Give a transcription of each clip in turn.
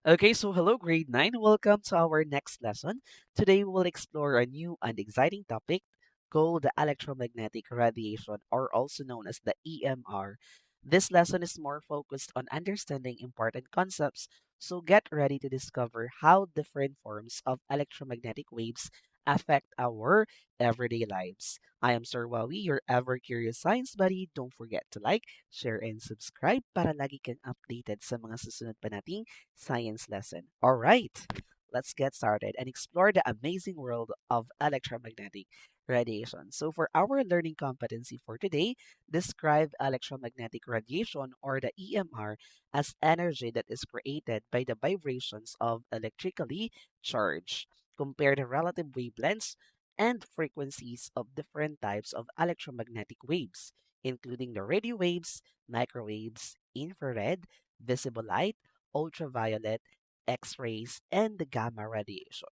Okay, so hello, grade 9. Welcome to our next lesson. Today, we'll explore a new and exciting topic called the electromagnetic radiation, or also known as the EMR. This lesson is more focused on understanding important concepts, so get ready to discover how different forms of electromagnetic waves affect our everyday lives. I am Sir Wawi, your ever curious science buddy. Don't forget to like, share, and subscribe para lagi kang updated sa mga susunod pa nating science lesson. All right, let's get started and explore the amazing world of electromagnetic radiation. So, for our learning competency for today, describe electromagnetic radiation or the EMR as energy that is created by the vibrations of electrically charged. Compare the relative wavelengths and frequencies of different types of electromagnetic waves, including the radio waves, microwaves, infrared, visible light, ultraviolet, X-rays, and the gamma radiation.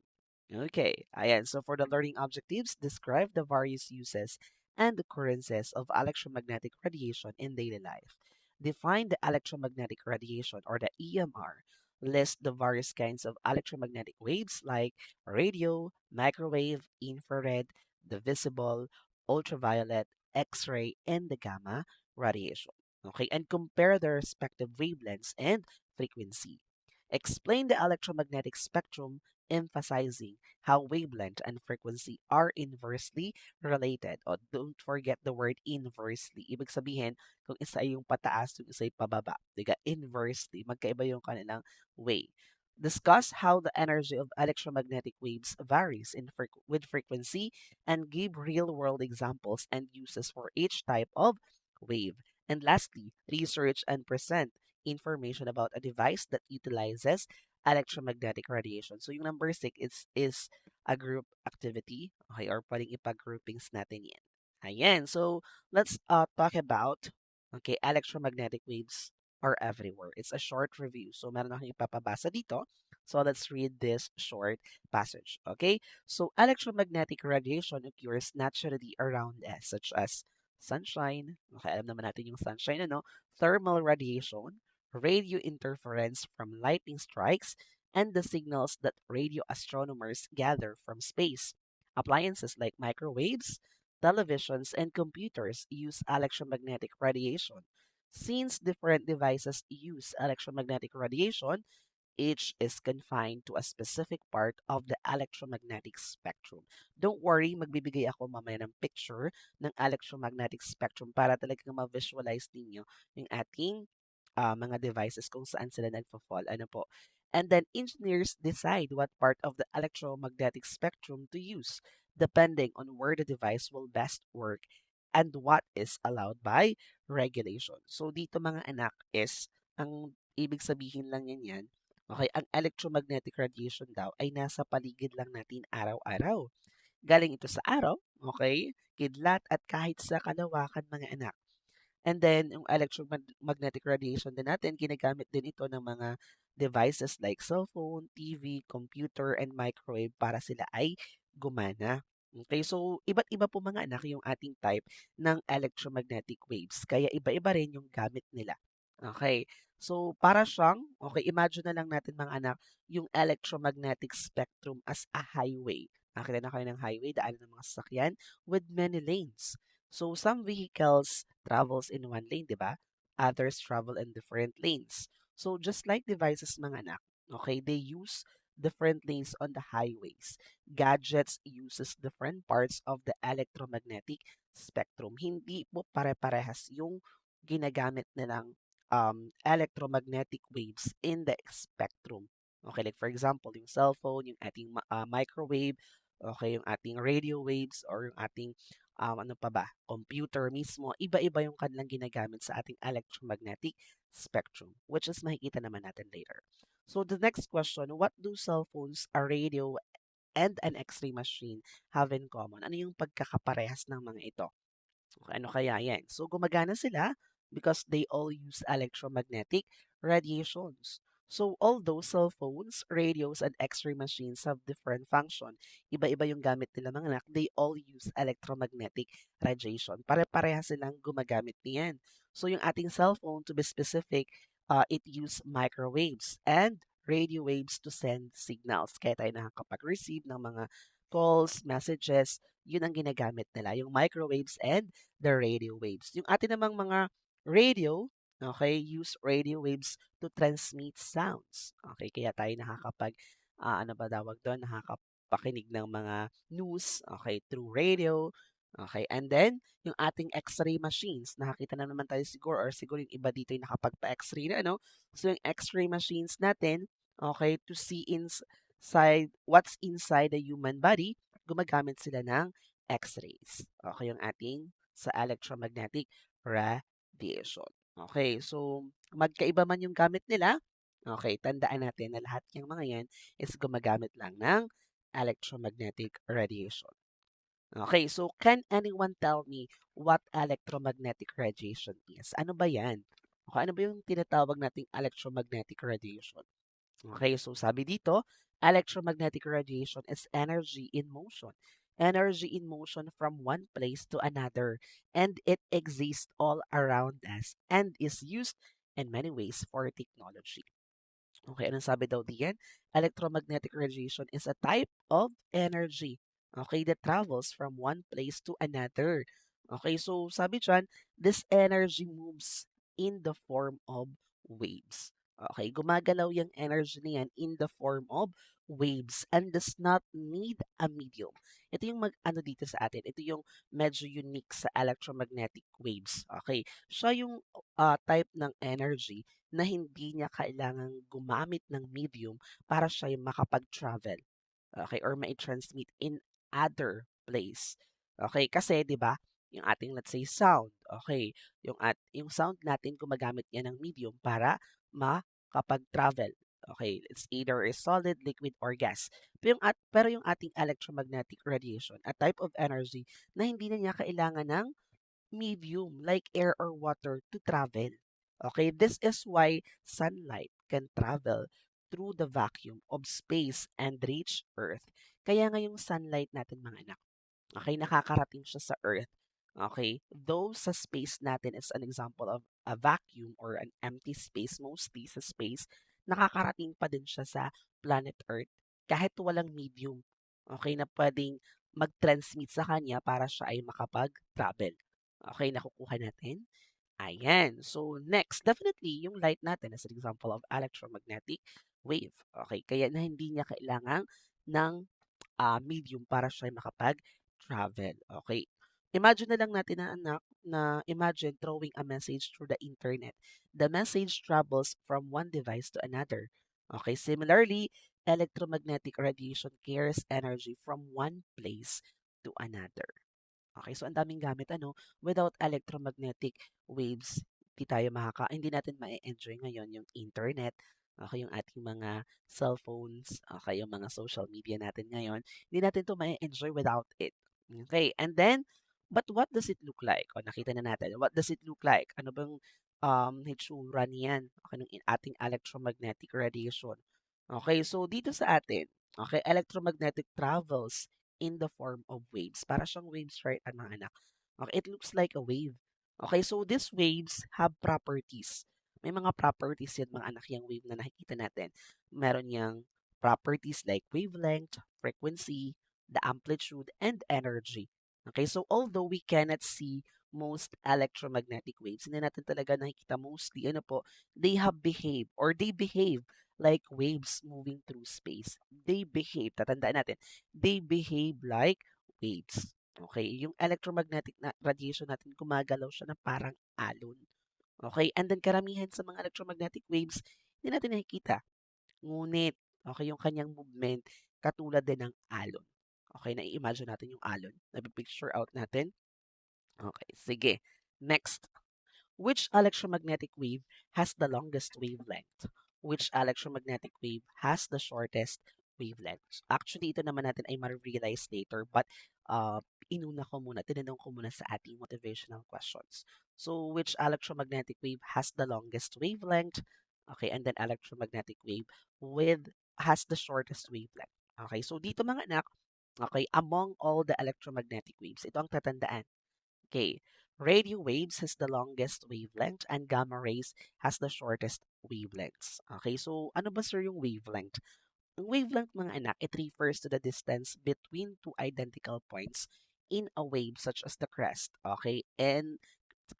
Okay, ayan. So for the learning objectives, describe the various uses and occurrences of electromagnetic radiation in daily life. Define the electromagnetic radiation or the EMR. List the various kinds of electromagnetic waves like radio, microwave, infrared, the visible, ultraviolet, X-ray, and the gamma radiation. Okay, and compare their respective wavelengths and frequency. Explain the electromagnetic spectrum, emphasizing how wavelength and frequency are inversely related. O don't forget the word inversely. Ibig sabihin, kung isa yung pataas, yung isa yung pababa. Diga, inversely. Magkaiba yung kanilang way. Discuss how the energy of electromagnetic waves varies with frequency and give real-world examples and uses for each type of wave. And lastly, research and present information about a device that utilizes electromagnetic radiation. So yung number 6 is a group activity. Okay, or pwedeng ipag-groupings natin yan. Ayan. So let's talk about electromagnetic waves are everywhere. It's a short review. So meron akong ipapabasa dito. So let's read this short passage. Okay? So electromagnetic radiation occurs naturally around us, such as sunshine. Okay, alam naman natin yung sunshine, ano? Thermal radiation, radio interference from lightning strikes, and the signals that radio astronomers gather from space. Appliances like microwaves, televisions, and computers use electromagnetic radiation. Since different devices use electromagnetic radiation, each is confined to a specific part of the electromagnetic spectrum. Don't worry, magbibigay ako mamaya ng picture ng electromagnetic spectrum para talagang ma-visualize ninyo yung ating mga devices kung saan sila nagfa-fall. Ano po? And then engineers decide what part of the electromagnetic spectrum to use, depending on where the device will best work and what is allowed by regulation. So dito mga anak is, ang ibig sabihin lang yan, okay, ang electromagnetic radiation daw ay nasa paligid lang natin araw-araw. Galing ito sa araw, okay, kidlat at kahit sa kalawakan mga anak. And then, yung electromagnetic radiation din natin, ginagamit din ito ng mga devices like cellphone, TV, computer, and microwave para sila ay gumana. Okay, so iba't iba po mga anak yung ating type ng electromagnetic waves. Kaya iba-iba rin yung gamit nila. Okay, so para siyang, okay, imagine na lang natin mga anak, yung electromagnetic spectrum as a highway. Nakita na kayo ng highway, daan ng mga sasakyan with many lanes. So some vehicles travels in one lane, di ba? Others travel in different lanes. So just like devices mga anak, okay, they use different lanes on the highways. Gadgets uses different parts of the electromagnetic spectrum. Hindi po pare-parehas yung ginagamit nilang electromagnetic waves in the spectrum. Okay, like for example, yung cellphone, yung ating microwave, okay, yung ating radio waves, or yung ating ano pa ba, computer mismo, iba-iba yung kanilang ginagamit sa ating electromagnetic spectrum, which is makikita naman natin later. So the next question, what do cell phones, a radio, and an X-ray machine have in common? Ano yung pagkakaparehas ng mga ito? Ano kaya yan? So, gumagana sila because they all use electromagnetic radiations. So, although cell phones, radios, and X-ray machines have different function, iba-iba yung gamit nila mga anak, they all use electromagnetic radiation. Pare-pareha silang gumagamit niyan. So, yung ating cell phone, to be specific, it use microwaves and radio waves to send signals. Kaya tayo nakakapag-receive ng mga calls, messages, yun ang ginagamit nila, yung microwaves and the radio waves. Yung atin namang mga radio, okay, use radio waves to transmit sounds. Okay, kaya tayo ano ba tawag doon, nakakapakinig ng mga news, okay, through radio. Okay, and then, yung ating X-ray machines, nakakita na naman tayo siguro or siguro yung iba dito yung nakapagpa-X-ray na ano. So, yung X-ray machines natin, okay, to see inside, what's inside the human body, gumagamit sila ng X-rays. Okay, yung ating sa electromagnetic radiation. Okay, so magkaiba man yung gamit nila, okay, tandaan natin na lahat yung mga yan is gumagamit lang ng electromagnetic radiation. Okay, so can anyone tell me what electromagnetic radiation is? Ano ba yan? Okay, ano ba yung tinatawag nating electromagnetic radiation? Okay, so sabi dito, electromagnetic radiation is energy in motion. Energy in motion from one place to another, and it exists all around us and is used in many ways for technology. Okay, anong sabi daw diyan? Electromagnetic radiation is a type of energy, okay, that travels from one place to another. Okay, so sabi dyan, this energy moves in the form of waves. Okay, gumagalaw yung energy na yan in the form of waves and does not need a medium. Ito yung ano dito sa atin. Ito yung medyo unique sa electromagnetic waves. Okay, siya yung type ng energy na hindi niya kailangang gumamit ng medium para siya yung makapag-travel, okay, or mai-transmit in other place. Okay, kasi 'di ba, yung ating let's say sound, okay, yung sound natin gumagamit yan ng medium para makapag-travel. Okay, it's either a solid, liquid, or gas. Pero yung ating electromagnetic radiation, a type of energy na hindi na niya kailangan ng medium like air or water to travel. Okay, this is why sunlight can travel through the vacuum of space and reach Earth. Kaya nga yung sunlight natin mga anak, okay, nakakarating siya sa Earth. Okay, though sa space natin is an example of a vacuum or an empty space, mostly sa space, nakakarating pa din siya sa planet Earth kahit walang medium. Okay, na pwedeng mag-transmit sa kanya para siya ay makapag-travel. Okay, nakukuha natin. Ayan. So, next, definitely, yung light natin as an example of electromagnetic wave. Okay, kaya na hindi niya kailangan ng medium para siya makapag-travel. Okay. Imagine na lang natin na anak na imagine throwing a message through the internet. The message travels from one device to another. Okay, similarly, electromagnetic radiation carries energy from one place to another. Okay, so ang daming gamit ano, without electromagnetic waves, hindi natin ma-enjoy ngayon yung internet, okay, yung ating mga cellphones, okay, yung mga social media natin ngayon, hindi natin to ma-enjoy without it. Okay, and then, but what does it look like? O, nakita na natin, what does it look like? Ano bang hitsura niyan? Okay, ng ating electromagnetic radiation. Okay, so dito sa atin, okay, electromagnetic travels in the form of waves. Para siyang waves, right, mga anak? Okay, it looks like a wave. Okay, so these waves have properties. May mga properties yan, mga anak, yung wave na nakikita natin. Meron yang properties like wavelength, frequency, the amplitude, and energy. Okay, so although we cannot see most electromagnetic waves, hindi natin talaga nakikita mostly, ano po, they behave like waves moving through space. Tatandaan natin, they behave like waves. Okay, yung electromagnetic na radiation natin, gumagalaw siya na parang alon. Okay, and then karamihan sa mga electromagnetic waves, hindi natin nakikita. Ngunit, okay, yung kanyang movement, katulad din ng alon. Okay, na-imagine natin yung alon. Nabi-picture out natin. Okay, sige. Next. Which electromagnetic wave has the longest wavelength? Which electromagnetic wave has the shortest wavelength? Actually, ito naman natin ay ma-realize later, but tinanong ko muna sa ating motivational questions. So, which electromagnetic wave has the longest wavelength? Okay, and then electromagnetic wave has the shortest wavelength. Okay, so dito mga anak, okay, among all the electromagnetic waves, ito ang tatandaan. Okay, Radio waves has the longest wavelength and gamma rays has the shortest wavelengths. Okay, so ano ba sir yung wavelength? Ang wavelength mga anak, it refers to the distance between two identical points in a wave such as the crest, okay, and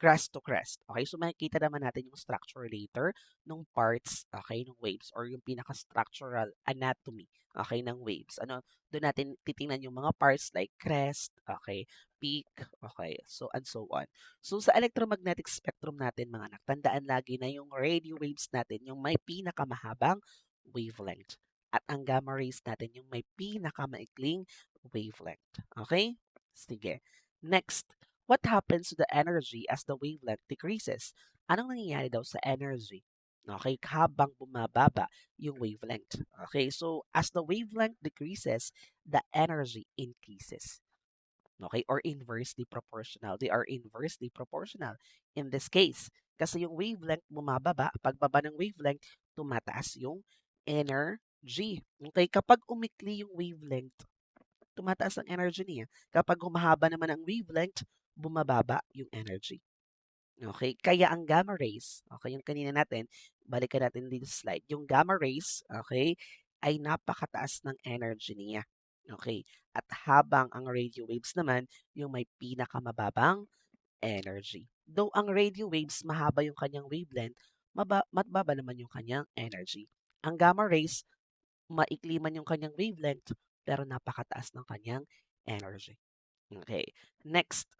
crest to crest. Okay, so makikita naman natin yung structure later ng parts, okay, ng waves or yung pinaka-structural anatomy, okay, ng waves. Ano, doon natin titingnan yung mga parts like crest, okay, peak, okay, so and so on. So sa electromagnetic spectrum natin mga anak, tandaan lagi na yung radio waves natin yung may pinakamahabang wavelength. At ang gamma rays natin yung may pinakamaikling wavelength. Okay? Sige. Next, what happens to the energy as the wavelength decreases? Anong nangyayari daw sa energy? Okay, habang bumababa yung wavelength. Okay, so as the wavelength decreases, the energy increases. Okay, or inversely proportional. They are inversely proportional in this case. Kasi yung wavelength bumababa, pagbaba ng wavelength, tumataas yung energy. Okay, kapag umikli yung wavelength, tumataas ang energy niya. Kapag humahaba naman ang wavelength, bumababa yung energy. Okay, kaya ang gamma rays, okay, yung kanina natin, balikan natin dito sa slide. Yung gamma rays, okay, ay napakataas ng energy niya. Okay, at habang ang radio waves naman, yung may pinakamababang energy. Though ang radio waves mahaba yung kanyang wavelength, mababa naman yung kanyang energy. Ang gamma rays, maikli man yung kanyang wavelength, pero napakataas ng kanyang energy. Okay, next.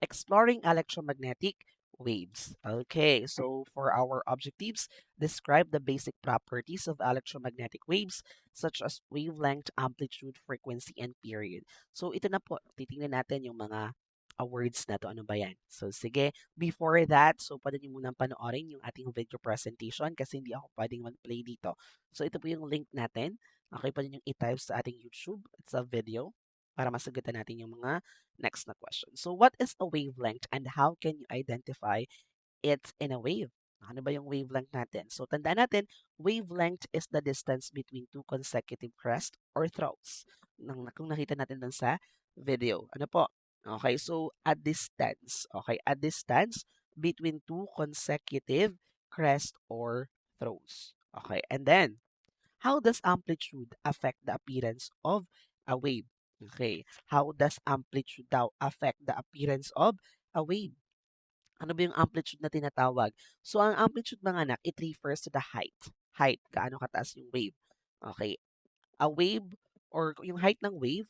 Exploring electromagnetic waves. Okay, so for our objectives, describe the basic properties of electromagnetic waves such as wavelength, amplitude, frequency, and period. So ito na po, titingnan natin yung mga words na to. Ano ba yan? So sige, before that, so pwede nyo munang panoorin yung ating video presentation kasi hindi ako pwedeng mag-play dito. So ito po yung link natin. Okay, pwede nyo i-type sa ating YouTube. It's a video para masagutan natin yung mga next na question. So what is a wavelength and how can you identify it's in a wave? Ano ba yung wavelength natin? So tandaan natin, wavelength is the distance between two consecutive crests or throws. Kung nakita natin dun sa video. Ano po? Okay, so a distance. Okay, a distance between two consecutive crests or throws. Okay, and then how does amplitude affect the appearance of a wave? Okay. How does amplitude daw affect the appearance of a wave? Ano ba yung amplitude na tinatawag? So, ang amplitude mga anak, it refers to the height. Height, gaano kataas yung wave. Okay. A wave or yung height ng wave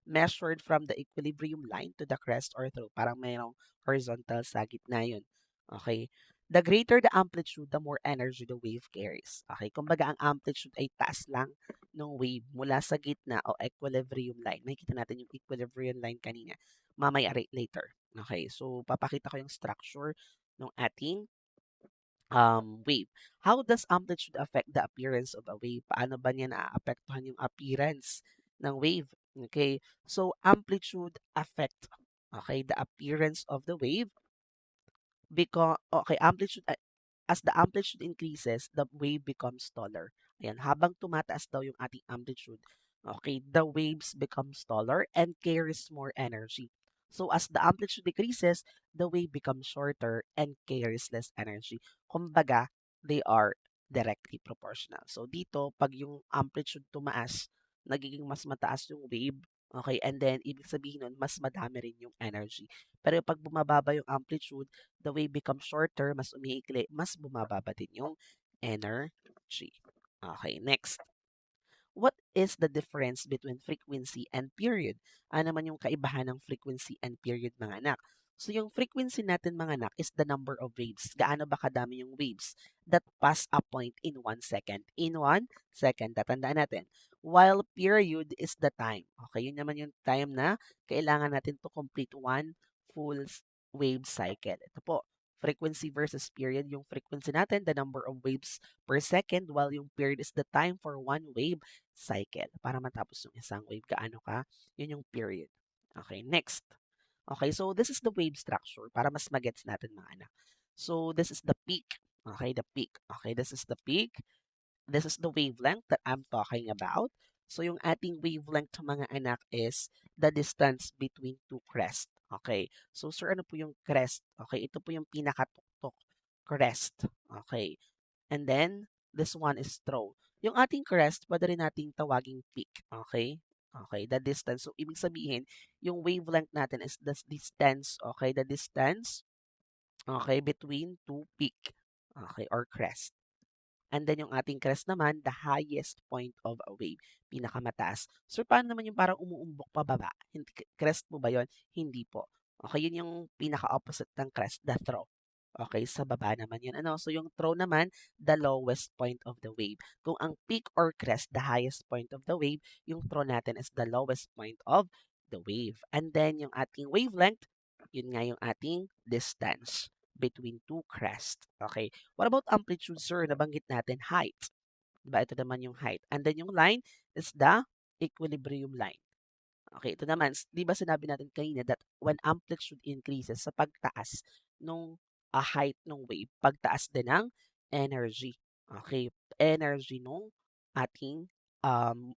measured from the equilibrium line to the crest or through. Parang mayroong horizontal sa gitna yun. Okay? The greater the amplitude, the more energy the wave carries. Okay? Kumbaga, ang amplitude ay taas lang ng wave mula sa gitna o equilibrium line. Makikita natin yung equilibrium line kanina. Mamaya later. Okay? So, papakita ko yung structure ng ating wave. How does amplitude affect the appearance of a wave? Paano ba niya naaapektuhan yung appearance ng wave? Okay, so amplitude affect, okay, the appearance of the wave because, okay, amplitude, as the amplitude increases, the wave becomes taller. Ayan, habang tumataas daw yung ating amplitude, okay, the waves becomes taller and carries more energy. So as the amplitude decreases, the wave becomes shorter and carries less energy. Kumbaga, they are directly proportional. So dito, pag yung amplitude tumaas, nagiging mas mataas yung wave, okay, and then ibig sabihin nun, mas madami rin yung energy. Pero pag bumababa yung amplitude, the wave becomes shorter, mas umiikli, mas bumababa din yung energy. Okay, next. What is the difference between frequency and period? Ano naman yung kaibahan ng frequency and period mga anak? So yung frequency natin mga anak is the number of waves. Gaano ba kadami yung waves that pass a point in 1 second? In 1 second, tatandaan natin. While period is the time. Okay, yun naman yung time na kailangan natin to complete one full wave cycle. Ito po, frequency versus period. Yung frequency natin, the number of waves per second, while yung period is the time for one wave cycle. Para matapos yung isang wave, gaano ka, yun yung period. Okay, next. Okay, so this is the wave structure para mas magets natin mga anak. So this is the peak. Okay, the peak. Okay, this is the peak. This is the wavelength that I'm talking about. So yung ating wavelength mga anak is the distance between two crests. Okay. So, sir, ano po yung crest? Okay, ito po yung pinakatuktok. Crest. Okay. And then, this one is throw. Yung ating crest, pwede rin nating tawaging peak. Okay? Okay, the distance. So, ibig sabihin, yung wavelength natin is the distance, okay? The distance, okay, between two peak, okay, or crest. And then yung ating crest naman, the highest point of a wave, pinakamataas. So, paano naman yung parang umuumbok pababa? Hindi, crest po ba yun? Hindi po. Okay, yun yung pinaka-opposite ng crest, the throw. Okay, sa baba naman yun. Ano? So, yung throw naman, the lowest point of the wave. Kung ang peak or crest, the highest point of the wave, yung throw natin is the lowest point of the wave. And then, yung ating wavelength, yun nga yung ating distance between two crests. Okay, what about amplitude, sir? Nabanggit natin height. Diba? Ito naman yung height. And then yung line is the equilibrium line. Okay, ito naman, di ba sinabi natin kanina that when amplitude increases sa pagtaas nung height ng wave, pagtaas din ng energy. Okay, energy nung ating um,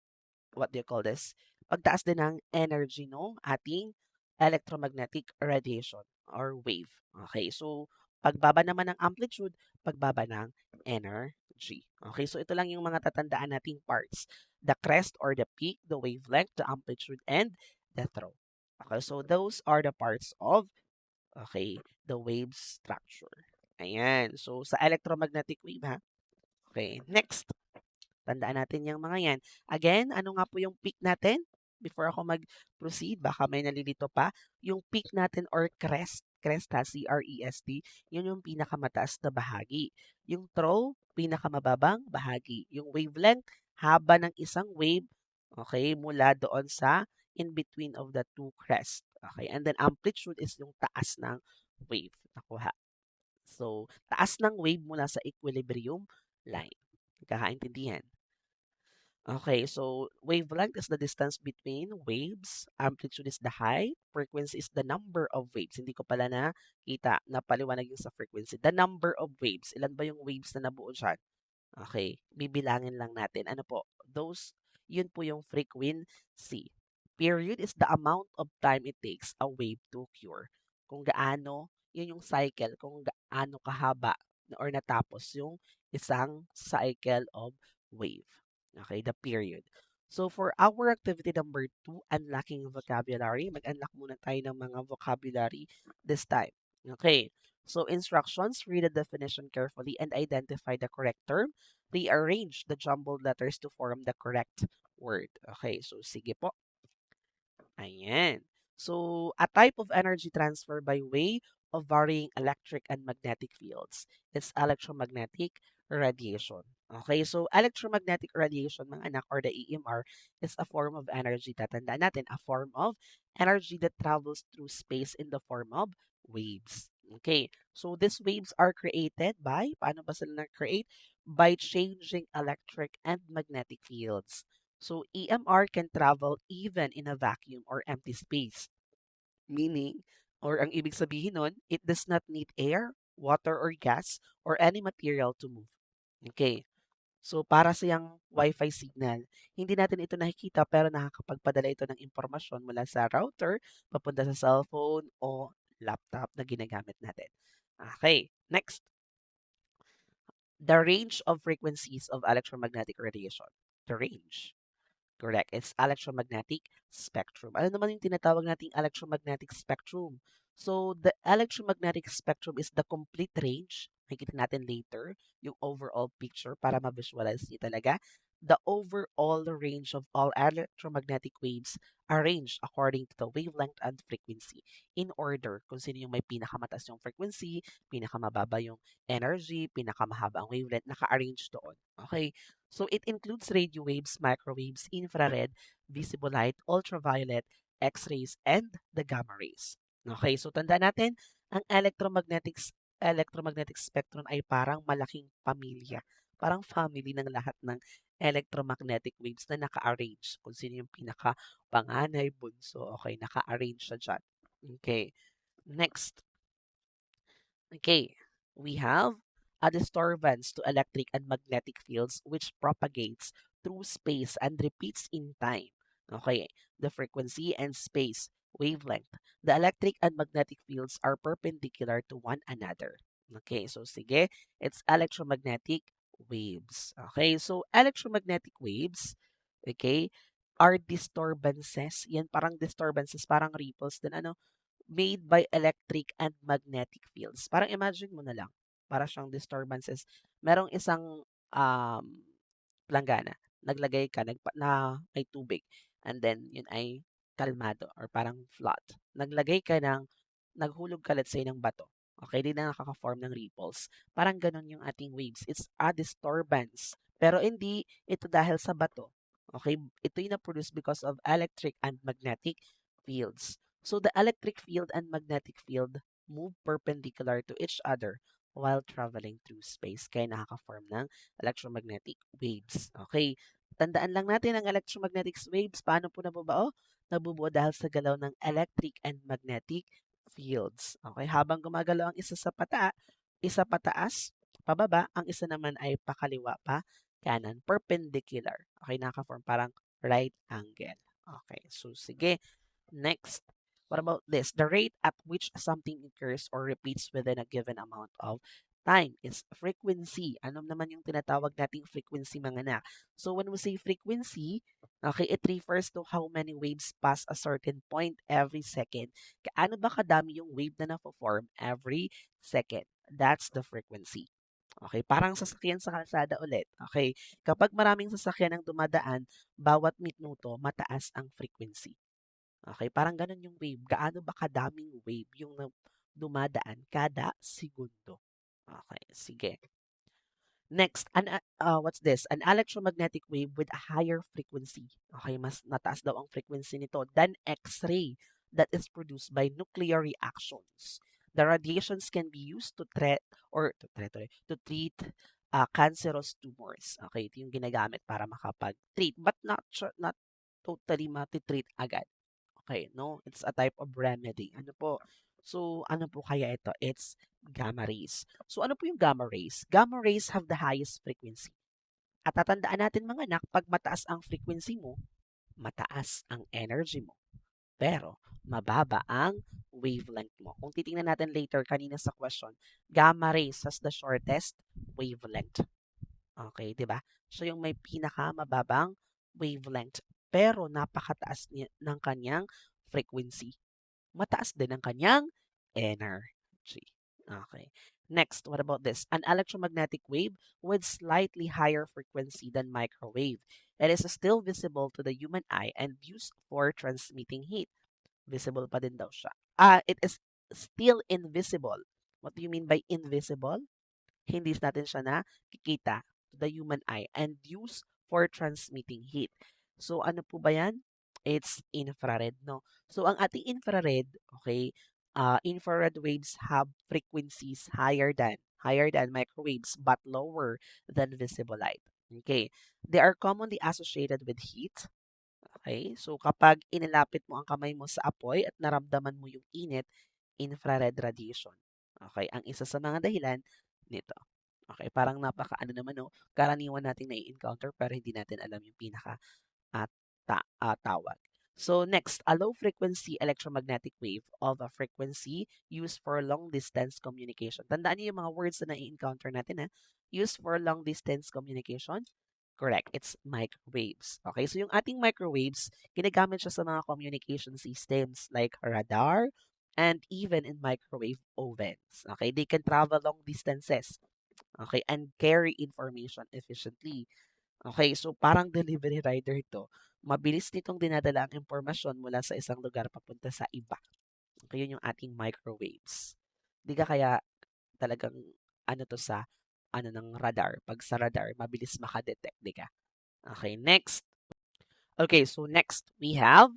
what do you call this? Pagtaas din ng energy nung ating electromagnetic radiation or wave. Okay, so pagbaba naman ng amplitude, pagbaba ng energy. Okay, so ito lang yung mga tatandaan nating parts. The crest or the peak, the wavelength, the amplitude, and the throw. Okay, so those are the parts of, okay, the wave structure. Ayan, so sa electromagnetic wave ha. Okay, next. Tandaan natin yung mga yan. Again, ano nga po yung peak natin? Before ako mag-proceed, baka may nalilito pa. Yung peak natin or crest ha, C-R-E-S-T, yun yung pinakamataas na bahagi. Yung throw, pinakamababang bahagi. Yung wavelength, haba ng isang wave, okay, mula doon sa in between of the two crest. Okay, and then amplitude is yung taas ng wave. Nakuha. So, taas ng wave mula sa equilibrium line. Kakaintindihan. Okay, so wavelength is the distance between waves, amplitude is the height, frequency is the number of waves. Hindi ko pala nakita, napaliwanag yung sa frequency. The number of waves, ilan ba yung waves na nabuo dyan? Okay, bibilangin lang natin. Ano po? Yun po yung frequency. Period is the amount of time it takes a wave to cure. Kung gaano, yun yung cycle, kung gaano kahaba or natapos yung isang cycle of wave. Okay, the period. So for our activity number 2, unlocking vocabulary, mag-unlock muna tayo ng mga vocabulary this time. Okay, so instructions, read the definition carefully and identify the correct term. Rearrange the jumbled letters to form the correct word. Okay, so sige po. Ayan. So, a type of energy transfer by way of varying electric and magnetic fields. It's electromagnetic radiation. Okay, so electromagnetic radiation, mga anak, or the EMR, is a form of energy. Tatandaan natin, a form of energy that travels through space in the form of waves. Okay, so these waves are created by, paano ba sila na-create? By changing electric and magnetic fields. So EMR can travel even in a vacuum or empty space. Meaning, or ang ibig sabihin nun, it does not need air, water, or gas, or any material to move. Okay. So para siyang Wi-Fi signal. Hindi natin ito nakikita pero nakakapagpadala ito ng impormasyon mula sa router papunta sa cellphone o laptop na ginagamit natin. Okay. Next, the range of frequencies of electromagnetic radiation. The range. Correct. It's electromagnetic spectrum. Ano naman yung tinatawag nating electromagnetic spectrum? So, the electromagnetic spectrum is the complete range. Makikita natin later yung overall picture para ma-visualize niyo talaga. The overall range of all electromagnetic waves arranged according to the wavelength and frequency in order kung sino yung may pinakamataas yung frequency, pinakamababa yung energy, pinakamahaba ang wavelength, naka-arrange doon. Okay? So it includes radio waves, microwaves, infrared, visible light, ultraviolet, X-rays, and the gamma rays. Okay, so tandaan natin, ang electromagnetic spectrum ay parang malaking pamilya. Parang family ng lahat ng electromagnetic waves na naka-arrange. Kung sino yung pinaka-panganay, bunso, okay, naka-arrange siya dyan. Okay, next. Okay, we have a disturbance to electric and magnetic fields which propagates through space and repeats in time. Okay, the frequency and space. wavelength. The electric and magnetic fields are perpendicular to one another. Okay, so sige, it's electromagnetic waves. Okay, so electromagnetic waves, okay, are disturbances. Yan parang disturbances, parang ripples din ano, made by electric and magnetic fields. Parang imagine mo na lang, para siyang disturbances. Merong isang um, planggana, naglagay ka na may tubig, and then yun ay kalmado or parang flat. Naglagay ka ng, naghulog ka let's say ng bato. Okay, di na nakaka-form ng ripples. Parang ganun yung ating waves. It's a disturbance. Pero hindi ito dahil sa bato. Okay, ito yung na-produce because of electric and magnetic fields. So the electric field and magnetic field move perpendicular to each other while traveling through space. Kaya nakaka-form ng electromagnetic waves. Okay, tandaan lang natin ang electromagnetic waves. Paano po nabubuo? Nabubuo dahil sa galaw ng electric and magnetic fields. Okay, habang gumagalaw ang isa sa isa pataas, pababa, ang isa naman ay pakaliwa pa, kanan, perpendicular. Okay, naka-form parang right angle. Okay, so sige. Next, what about this? The rate at which something occurs or repeats within a given amount of time is frequency. Ano naman yung tinatawag nating frequency, mga anak? So when we say frequency, okay, it refers to how many waves pass a certain point every second. Kaano ba kadami yung wave na na-form every second? That's the frequency. Okay, parang sasakyan sa kalsada ulit. Okay, kapag maraming sasakyan ang dumadaan, bawat minuto mataas ang frequency. Okay, parang gano'n yung wave. Gaano ba kadaming wave yung dumadaan kada segundo. Okay, sige. Next, what's this? An electromagnetic wave with a higher frequency. Okay, mas mataas daw ang frequency nito than X-ray that is produced by nuclear reactions. The radiations can be used to treat to treat cancerous tumors. Okay, ito yung ginagamit para makapag-treat but not totally matitreat agad. Okay, no? It's a type of remedy. Ano po? So, ano po kaya ito? It's gamma rays. So, ano po yung gamma rays? Gamma rays have the highest frequency. At tatandaan natin mga anak, pag mataas ang frequency mo, mataas ang energy mo. Pero, mababa ang wavelength mo. Kung titingnan natin later kanina sa question, gamma rays has the shortest wavelength. Okay, 'di ba? Siya yung may pinakamababang wavelength pero napakataas ng kanyang frequency. Mataas din ang kanyang energy. Okay. Next, what about this? An electromagnetic wave with slightly higher frequency than microwave. It is still visible to the human eye and used for transmitting heat. Visible pa din daw siya. It is still invisible. What do you mean by invisible? Hindi natin siya nakikita to the human eye and used for transmitting heat. So ano po ba yan? It's infrared, no? So ang ating infrared, okay, infrared waves have frequencies higher than microwaves but lower than visible light. Okay. They are commonly associated with heat. Okay? So kapag inilapit mo ang kamay mo sa apoy at naramdaman mo yung init, infrared radiation. Okay? Ang isa sa mga dahilan nito. Okay, parang napaka-ano naman 'no, karaniwan nating nai-encounter pero hindi natin alam yung pinaka, tawag. So next, a low frequency electromagnetic wave of a frequency used for long distance communication. Tandaan niyo yung mga words na nai-encounter natin, used for long distance communication. Correct, it's microwaves. Okay, so yung ating microwaves, ginagamit siya sa mga communication systems like radar and even in microwave ovens. Okay, they can travel long distances. Okay, and carry information efficiently. Okay, so parang delivery rider ito. Mabilis nitong dinadala ang impormasyon mula sa isang lugar papunta sa iba. Okay, yun yung ating microwaves. Di ka kaya talagang ano to sa ano ng radar. Pag sa radar, mabilis makadetect, di ka? Okay, next. Okay, so next we have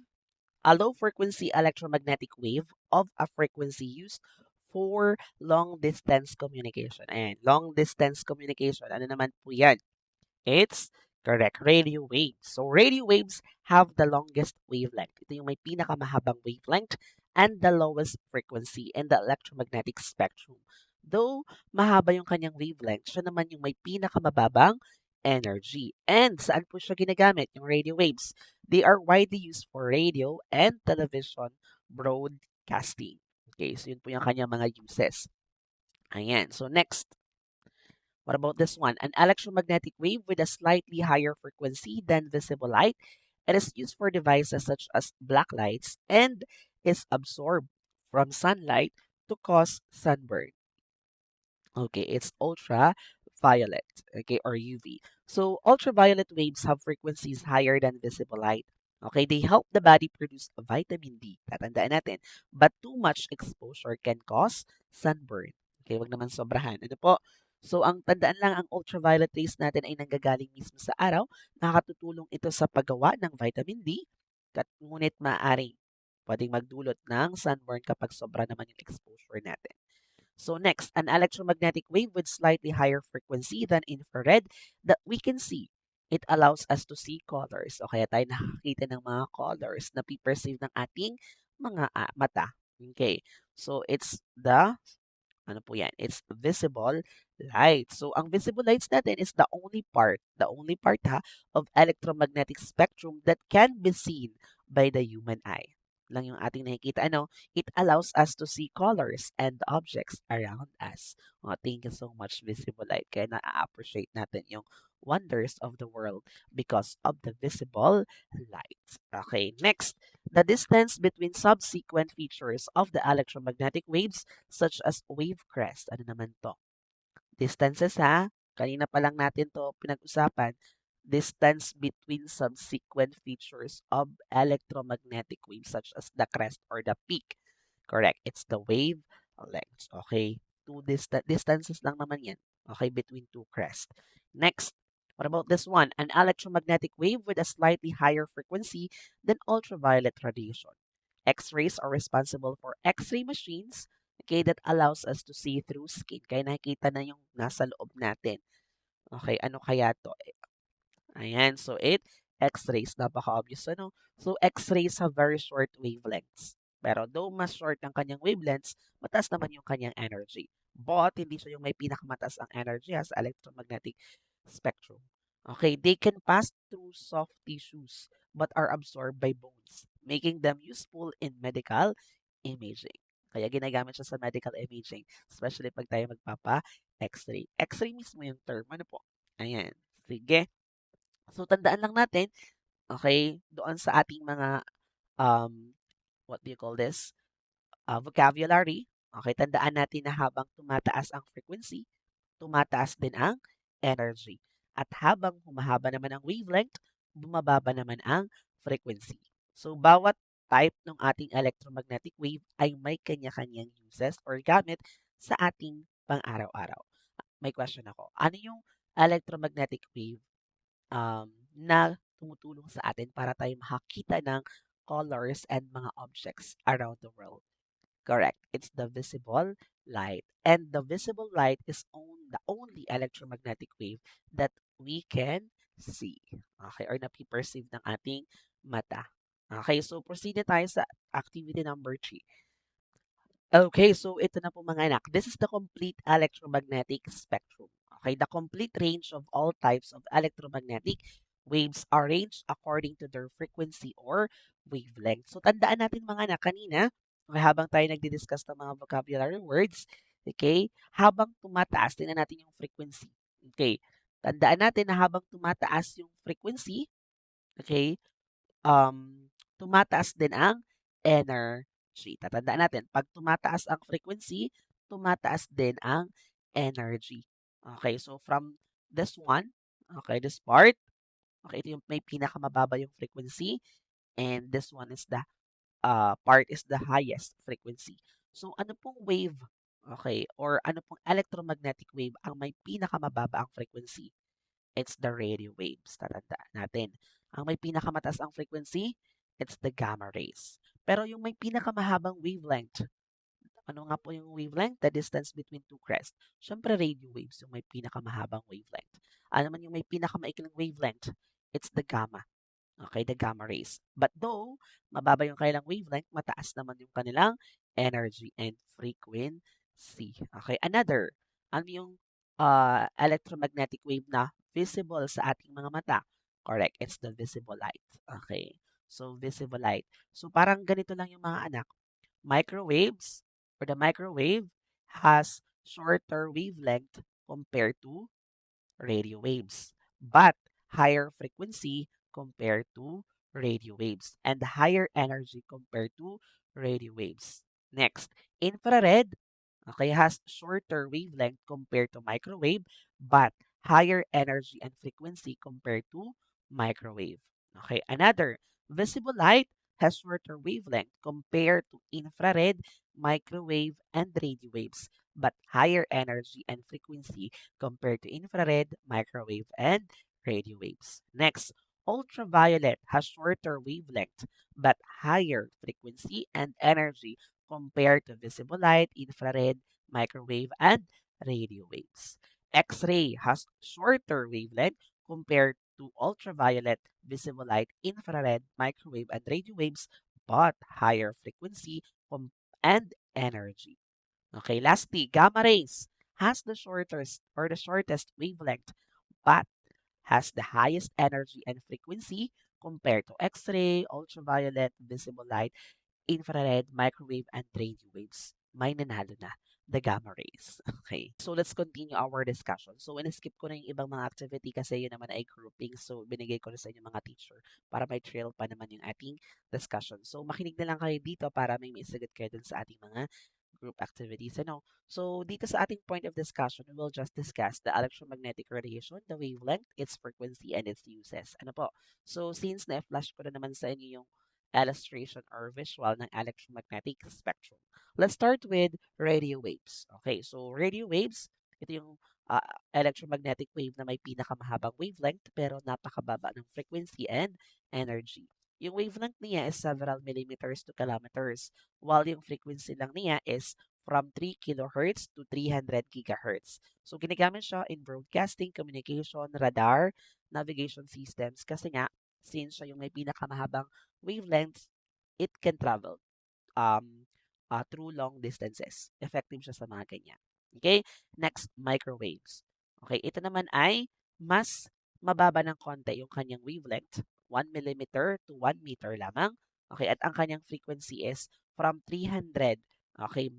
a low frequency electromagnetic wave of a frequency used for long distance communication. And long distance communication, ano naman po yan? It's correct, radio waves. So radio waves have the longest wavelength. Ito yung may pinakamahabang wavelength and the lowest frequency in the electromagnetic spectrum. Though mahaba yung kanyang wavelength, siya naman yung may pinakamababang energy. And saan po siya ginagamit, yung radio waves? They are widely used for radio and television broadcasting. Okay, so yun po yung kanyang mga uses. Ayan. So next, what about this one? An electromagnetic wave with a slightly higher frequency than visible light. It is used for devices such as black lights and is absorbed from sunlight to cause sunburn. Okay, it's ultraviolet, okay, or UV. So ultraviolet waves have frequencies higher than visible light. Okay, they help the body produce vitamin D. Tatandaan natin. But too much exposure can cause sunburn. Okay, wag naman sobrahan. Ano po? So ang tandaan lang, ang ultraviolet rays natin ay nanggagaling mismo sa araw. Nakakatutulong ito sa paggawa ng vitamin D. Ngunit maaaring pwedeng magdulot ng sunburn kapag sobra naman yung exposure natin. So next, an electromagnetic wave with slightly higher frequency than infrared that we can see. It allows us to see colors. O kaya tayo nakakita ng mga colors na piperceive ng ating mga mata. Okay. So it's the ano po yan? It's visible light. So, ang visible lights natin is the only part ha, of electromagnetic spectrum that can be seen by the human eye. Lang yung ating nakikita. Ano? It allows us to see colors and objects around us. Oh, thank you so much, visible light. Kaya na-appreciate natin yung wonders of the world because of the visible light. Okay, next, the distance between subsequent features of the electromagnetic waves such as wave crest. Ano naman to? Distances ha? Kanina pa lang natin to pinag-usapan. Distance between subsequent features of electromagnetic waves such as the crest or the peak. Correct. It's the wave lengths. Okay. Two distances lang naman yan. Okay, between two crests. Next, what about this one? An electromagnetic wave with a slightly higher frequency than ultraviolet radiation. X-rays are responsible for X-ray machines, okay, that allows us to see through skin. Kaya nakikita na yung nasa loob natin. Okay, ano kaya to? Ayan, so X-rays, napaka-obvious ano? So X-rays have very short wavelengths. Pero though mas short ang kanyang wavelengths, mataas naman yung kanyang energy. But hindi siya yung may pinakamataas ang energy as electromagnetic spectrum. Okay, they can pass through soft tissues but are absorbed by bones, making them useful in medical imaging. Kaya ginagamit siya sa medical imaging, especially pag tayo magpapa-X-ray. X-ray mismo yung term. Ano po? Ayan. Sige. So, tandaan lang natin, okay, doon sa ating mga, um, what do you call this? Vocabulary. Okay, tandaan natin na habang tumataas ang frequency, tumataas din ang energy. At habang humahaba naman ang wavelength, bumababa naman ang frequency. So, bawat type ng ating electromagnetic wave ay may kanya-kanyang uses or gamit sa ating pang-araw-araw. May question ako. Ano yung electromagnetic wave na tumutulong sa atin para tayo makakita ng colors and mga objects around the world? Correct. It's the visible light. And the visible light is the only electromagnetic wave that we can see. Okay, or napiperceive ng ating mata. Okay, so proceed na tayo sa activity number 3. Okay, so ito na po mga anak. This is the complete electromagnetic spectrum. Okay, the complete range of all types of electromagnetic waves are arranged according to their frequency or wavelength. So tandaan natin mga anak kanina, okay, habang tayo nagdi-discuss ng mga vocabulary words, okay, habang tumataas, tingnan natin yung frequency. Okay, tandaan natin na habang tumataas yung frequency, okay, tumataas din ang energy. Tatandaan natin, pag tumataas ang frequency, tumataas din ang energy. Okay, so from this one, okay, this part, okay, ito yung may pinakamababa yung frequency, and this one is the part is the highest frequency. So, ano pong wave, okay, or ano pong electromagnetic wave ang may pinakamababa ang frequency? It's the radio waves. Tatandaan natin. Ang may pinakamataas ang frequency, it's the gamma rays. Pero yung may pinakamahabang wavelength, ano nga po yung wavelength? The distance between two crests. Siyempre, radio waves yung may pinakamahabang wavelength. Ano naman yung may pinakamaikling wavelength? It's the gamma. Okay, the gamma rays. But though, mababa yung kanilang wavelength, mataas naman yung kanilang energy and frequency. Okay, another. Ano yung electromagnetic wave na visible sa ating mga mata? Correct, it's the visible light. Okay. So, visible light. So, parang ganito lang yung mga anak. Microwaves or the microwave has shorter wavelength compared to radio waves, but higher frequency compared to radio waves and higher energy compared to radio waves. Next, infrared, okay, has shorter wavelength compared to microwave, but higher energy and frequency compared to microwave. Okay, another, visible light has shorter wavelength compared to infrared, microwave, and radio waves, but higher energy and frequency compared to infrared, microwave, and radio waves. Next, ultraviolet has shorter wavelength but higher frequency and energy compared to visible light, infrared, microwave, and radio waves. X-ray has shorter wavelength compared to ultraviolet, visible light, infrared, microwave, and radio waves, but higher frequency and energy. Okay, lastly, gamma rays has the shortest wavelength, but has the highest energy and frequency compared to X-ray, ultraviolet, visible light, infrared, microwave, and radio waves. May nanalo na, the gamma rays. Okay, so let's continue our discussion. So, in-skip ko na yung ibang mga activity kasi yun naman ay grouping. So, binigay ko na sa inyo mga teacher para may trail pa naman yung ating discussion. So, makinig na lang kayo dito para may maisagot kayo dun sa ating mga group activities. Ano? So, dito sa ating point of discussion, we will just discuss the electromagnetic radiation, the wavelength, its frequency, and its uses. Ano po? So, since na-flash ko na naman sa inyo yung illustration or visual ng electromagnetic spectrum. Let's start with radio waves. Okay, so radio waves, ito yung electromagnetic wave na may pinakamahabang wavelength pero napakababa ng frequency and energy. Yung wavelength niya is several millimeters to kilometers, while yung frequency lang niya is from 3 kilohertz to 300 gigahertz. So, ginagamit siya in broadcasting, communication, radar, navigation systems kasi nga, since siya yung may pinakamahabang wavelengths, it can travel through long distances. Effective siya sa mga ganyan. Okay? Next, microwaves. Okay, ito naman ay mas mababa ng konti yung kanyang wavelength, 1 millimeter to 1 meter lamang. Okay, at ang kanyang frequency is from 300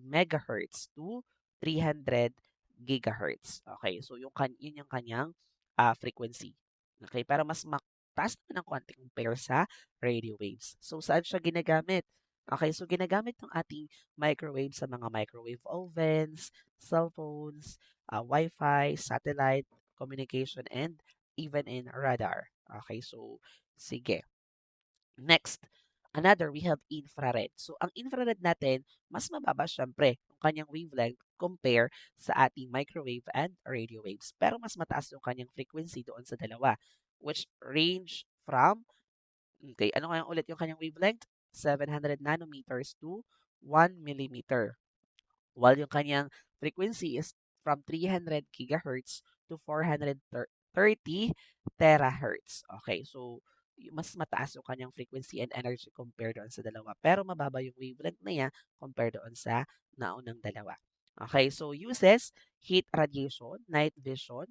megahertz to 300 gigahertz. Okay, so yun yung kanyang frequency. Okay, pero mas taas naman ng konti compare sa radio waves. So, saan siya ginagamit? Okay, so ginagamit ng ating microwave sa mga microwave ovens, cellphones, Wi-Fi, satellite, communication, and even in radar. Okay, so sige. Next, another, we have infrared. So, ang infrared natin, mas mababa syempre yung kanyang wavelength compare sa ating microwave and radio waves. Pero mas mataas yung kanyang frequency doon sa dalawa, which range from, okay, ano kaya ulit yung kanyang wavelength? 700 nanometers to 1 millimeter. While yung kanyang frequency is from 300 gigahertz to 430 terahertz. Okay, so mas mataas yung kanyang frequency and energy compared doon sa dalawa. Pero mababa yung wavelength na niya compared doon sa naunang dalawa. Okay, so uses heat radiation, night vision,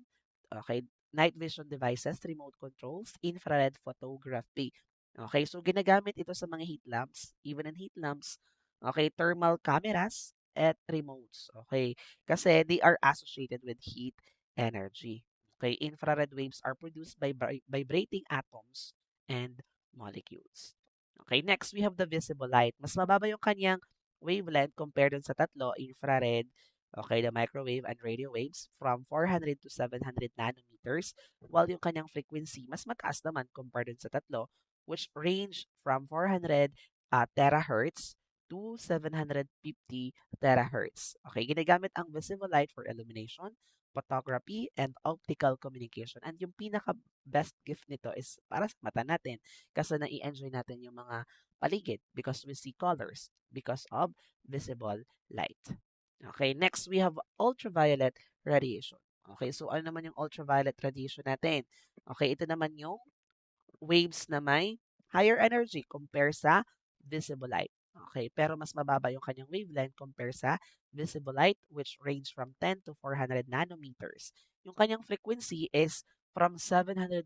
okay, night vision devices, remote controls, infrared photography. Okay, so ginagamit ito sa mga heat lamps, even in heat lamps, okay, thermal cameras, at remotes. Okay, kasi they are associated with heat energy. Okay, infrared waves are produced by vibrating atoms and molecules. Okay, next we have the visible light. Mas mababa yung kanyang wavelength compared dun sa tatlo, infrared, okay, the microwave and radio waves from 400 to 700 nanometers, while yung kanyang frequency mas mataas naman compared dun sa tatlo, which range from 400 terahertz to 750 terahertz. Okay, ginagamit ang visible light for illumination, photography, and optical communication. And yung pinaka-best gift nito is para sa mata natin kasi nai-enjoy natin yung mga paligid because we see colors because of visible light. Okay, next we have ultraviolet radiation. Okay, so ano naman yung ultraviolet radiation natin? Okay, ito naman yung waves na may higher energy compare sa visible light. Okay, pero mas mababa yung kanyang wavelength compare sa visible light which range from 10 to 400 nanometers. Yung kanyang frequency is from 750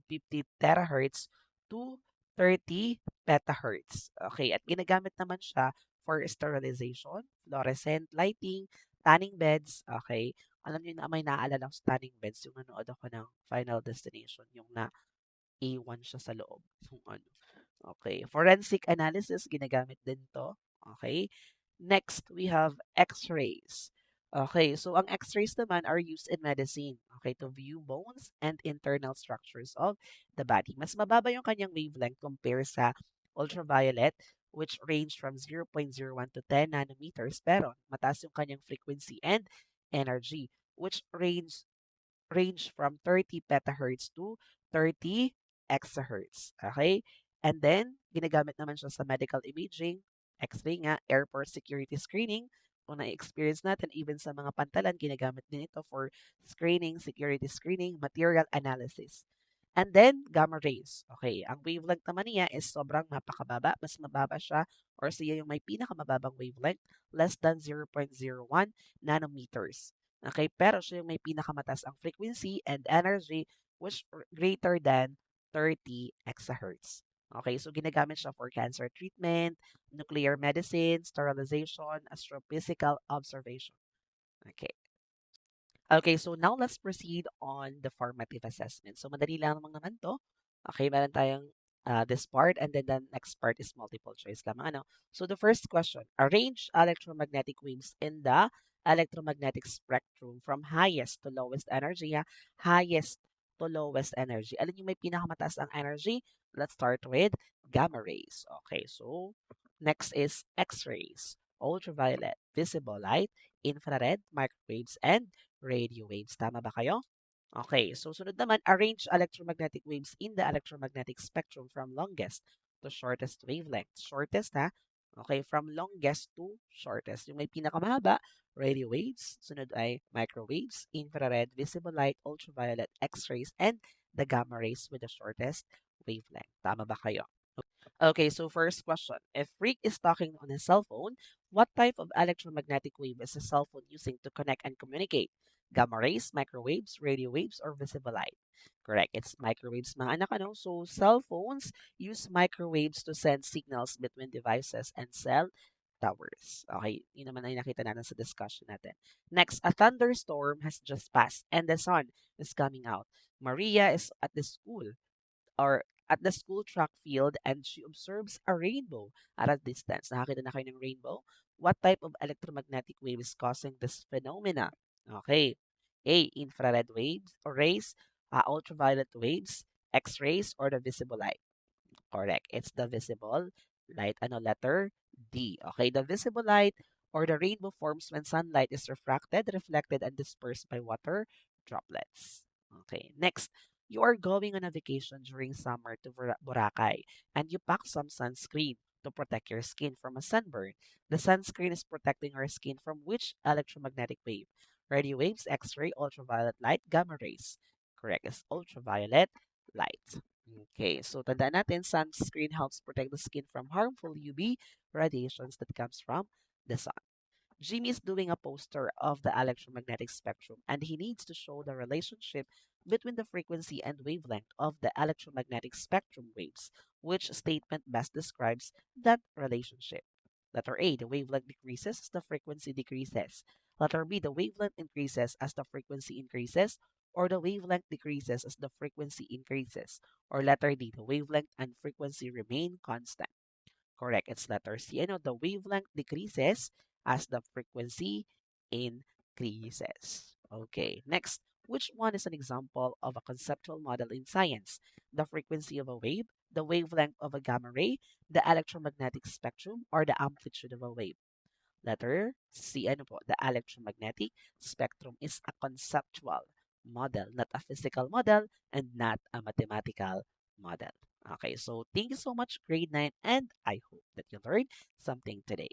terahertz to 30 petahertz. Okay, at ginagamit naman siya for sterilization, fluorescent lighting, tanning beds. Okay, alam niyo na may naaalala ko sa tanning beds yung nanood ako ng Final Destination, yung na A1 siya sa loob. Yung ano. Okay, forensic analysis ginagamit din to. Okay. Next, we have X-rays. Okay, so ang X-rays naman are used in medicine, okay, to view bones and internal structures of the body. Mas mababa yung kanyang wavelength compare sa ultraviolet, which range from 0.01 to 10 nanometers, pero mataas yung kanyang frequency and energy, which range from 30 petahertz to 30 exahertz. Okay? And then, ginagamit naman siya sa medical imaging, X-ray nga, airport security screening. Kung na-experience natin, even sa mga pantalan, ginagamit din ito for screening, security screening, material analysis. And then, gamma rays. Okay, ang wavelength naman niya is sobrang napakababa. Mas mababa siya or siya yung may pinakamababang wavelength, less than 0.01 nanometers. Okay, pero siya yung may pinakamataas ang frequency and energy which greater than 30 exahertz. Okay, so ginagamit siya for cancer treatment, nuclear medicine, sterilization, astrophysical observation. Okay. Okay, so now let's proceed on the formative assessment. So madali lang naman to. Okay, meron tayong this part and then the next part is multiple choice lamang. Ano? So the first question, arrange electromagnetic waves in the electromagnetic spectrum from highest to lowest energy. Highest to lowest energy. Alin yung may pinakamataas ang energy? Let's start with gamma rays. Okay, so next is X-rays, ultraviolet, visible light, infrared, microwaves, and radio waves. Tama ba kayo? Okay, so sunod naman, arrange electromagnetic waves in the electromagnetic spectrum from longest to shortest wavelength. Shortest ha? Okay, from longest to shortest. Yung may pinakamahaba, radio waves. Sunod ay microwaves, infrared, visible light, ultraviolet, X-rays, and the gamma rays with the shortest wavelength. Tama ba kayo? Okay, so first question. If Rick is talking on his cell phone, what type of electromagnetic wave is his cell phone using to connect and communicate? Gamma rays, microwaves, radio waves, or visible light? Correct. It's microwaves, mga anak. Ano? So, cell phones use microwaves to send signals between devices and cell towers. Okay, yun naman ay nakita natin sa discussion natin. Next, a thunderstorm has just passed and the sun is coming out. Maria is at the school or at the school track field and she observes a rainbow at a distance. Nakakita na kayo ng rainbow? What type of electromagnetic wave is causing this phenomena? Okay. A. Infrared waves or rays, ultraviolet waves, X-rays, or the visible light. Correct. It's the visible light. Ano letter? D. Okay, the visible light or the rainbow forms when sunlight is reflected, and dispersed by water droplets. Okay, next. You are going on a vacation during summer to Boracay and you pack some sunscreen to protect your skin from a sunburn. The sunscreen is protecting your skin from which electromagnetic wave? Radio waves, X-ray, ultraviolet light, gamma rays. Correct. It's ultraviolet light. Okay, so tandaan natin, sunscreen helps protect the skin from harmful UV radiations that comes from the sun. Jimmy is doing a poster of the electromagnetic spectrum and he needs to show the relationship between the frequency and wavelength of the electromagnetic spectrum waves. Which statement best describes that relationship? Letter A, the wavelength decreases as the frequency decreases. Letter B, the wavelength increases as the frequency increases, or the wavelength decreases as the frequency increases. Or letter D, the wavelength and frequency remain constant. Correct. It's letter C. I know the wavelength decreases as the frequency increases. Okay. Next, which one is an example of a conceptual model in science? The frequency of a wave, the wavelength of a gamma ray, the electromagnetic spectrum, or the amplitude of a wave? Letter C. Ano po? The electromagnetic spectrum is a conceptual model, not a physical model, and not a mathematical model. Okay, so thank you so much, grade 9, and I hope that you learned something today.